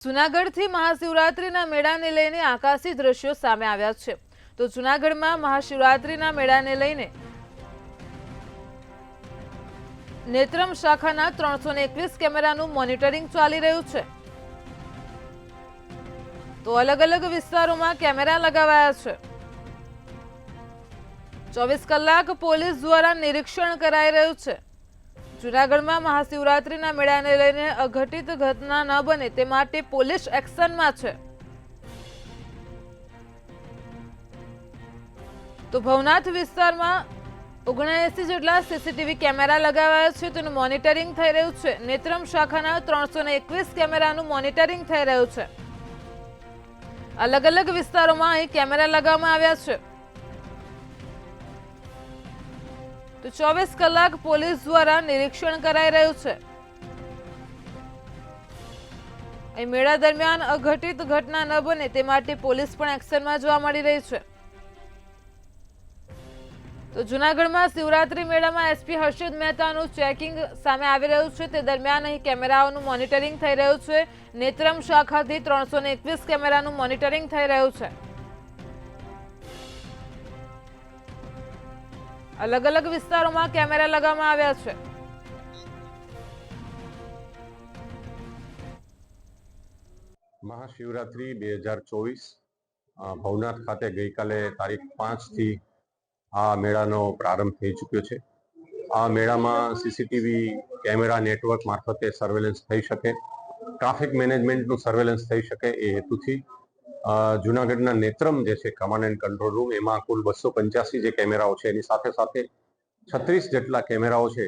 જૂનાગઢથી મહાશિવરાત્રીના મેળાને લઈને આકાશી દ્રશ્યો સામે આવ્યા છે. તો જૂનાગઢમાં મહાશિવરાત્રીના મેળાને લઈને નેત્રમ શાખાના 321 કેમેરાનું મોનિટરિંગ ચાલી રહ્યું છે. તો અલગ અલગ વિસ્તારોમાં કેમેરા લગાવાયા છે. 24 કલાક પોલીસ દ્વારા નિરીક્ષણ કરાઈ રહ્યું છે. જૂનાગઢમાં મહાશિવરાત્રીના મેળાને લઈને અઘટિત ઘટના ન બને તે માટે પોલીસ એક્શનમાં છે. તો ભવનાથ વિસ્તારમાં 79 જેટલા સીસીટીવી કેમેરા લગાવાયા છે. તેનું મોનિટરિંગ થઈ રહ્યું છે. નેત્રમ શાખાના 321 કેમેરાનું મોનિટરિંગ થઈ રહ્યું છે. અલગ અલગ વિસ્તારોમાં અહીં કેમેરા લગાવવામાં આવ્યા છે. તો 24 કલાક પોલીસ દ્વારા નિરીક્ષણ કરાઈ રહ્યું છે. અહીં મેળા દરમિયાન અઘટિત ઘટના ન બને તે માટે પોલીસ પણ એક્શનમાં જોવા મળી રહી છે. તો જૂનાગઢમાં શિવરાત્રી મેળામાં એસપી હર્ષદ મહેતાનું ચેકિંગ સામે આવી રહ્યું છે. તે દરમિયાન અહીં કેમેરાઓનું મોનિટરિંગ થઈ રહ્યું છે. નેત્રમ શાખાથી 321 કેમેરાનું મોનિટરિંગ થઈ રહ્યું છે. અલગ અલગ વિસ્તારોમાં કેમેરા લગાવવામાં આવ્યા છે. મહાશિવરાત્રી 2024 ભવનાથ ખાતે ગઈકાલે તારીખ 5 થી આ મેળાનો પ્રારંભ થઈ ચૂક્યો છે. આ મેળામાં સીસીટીવી કેમેરા નેટવર્ક મારફતે સર્વેલન્સ થઈ શકે, ટ્રાફિક મેનેજમેન્ટનું સર્વેલન્સ થઈ શકે એ હેતુથી જૂનાગઢના નેત્રમ જે છે કમાન્ડ એન્ડ કંટ્રોલ રૂમ, એમાં કુલ 285 જે કેમેરાઓ છે એની સાથે સાથે 36 જેટલા કેમેરાઓ છે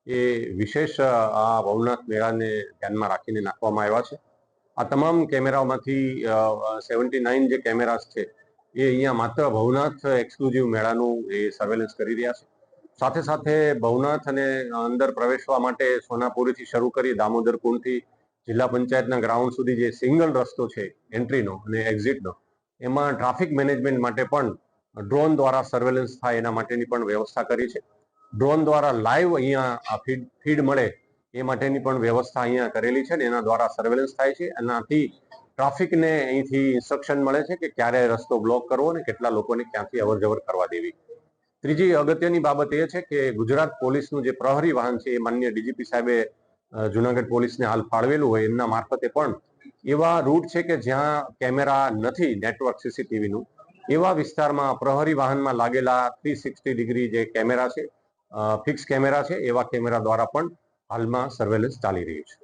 એ વિશેષ આ ભવનાથ મેળાને ધ્યાનમાં રાખીને નાખવામાં આવ્યા છે. આ તમામ કેમેરાઓમાંથી 79 જે કેમેરાસ છે એ અહીંયા માત્ર ભવનાથ એક્સક્લુઝિવ મેળાનું એ સર્વેલન્સ કરી રહ્યા છે. સાથે સાથે ભવનાથ અને અંદર પ્રવેશવા માટે સોનાપુરીથી શરૂ કરી દામોદર કુંડથી જિલ્લા પંચાયતના ગ્રાઉન્ડ સુધી જે સિંગલ રસ્તો છે એન્ટ્રીનો અને એક્ઝિટનો, એમાં ટ્રાફિક મેનેજમેન્ટ માટે પણ ડ્રોન દ્વારા સર્વેલન્સ થાય એના માટેની પણ વ્યવસ્થા કરી છે. ડ્રોન દ્વારા લાઈવ અહીંયા ફીડ મળે એ માટેની પણ વ્યવસ્થા અહીંયા કરેલી છે ને એના દ્વારા સર્વેલન્સ થાય છે. એનાથી ટ્રાફિકને અહીંથી ઇન્સ્ટ્રક્શન મળે છે કે ક્યારે રસ્તો બ્લોક કરવો અને કેટલા લોકોને ક્યાંથી અવર જવર કરવા દેવી. ત્રીજી અગત્યની બાબત એ છે કે ગુજરાત પોલીસનું જે પ્રહરી વાહન છે એ માનનીય ડીજીપી સાહેબે જુનાગઢ પોલીસને હાલ ફાળવેલું હોય, એમના મારફતે પણ એવા રૂટ છે કે જ્યાં કેમેરા નથી નેટવર્ક સીસીટીવીનું, એવા વિસ્તારમાં પ્રહરી વાહનમાં લાગેલા 360 ડિગ્રી જે કેમેરા છે, ફિક્સ કેમેરા છે, એવા કેમેરા દ્વારા પણ હાલમાં સર્વેલન્સ ચાલી રહ્યું છે.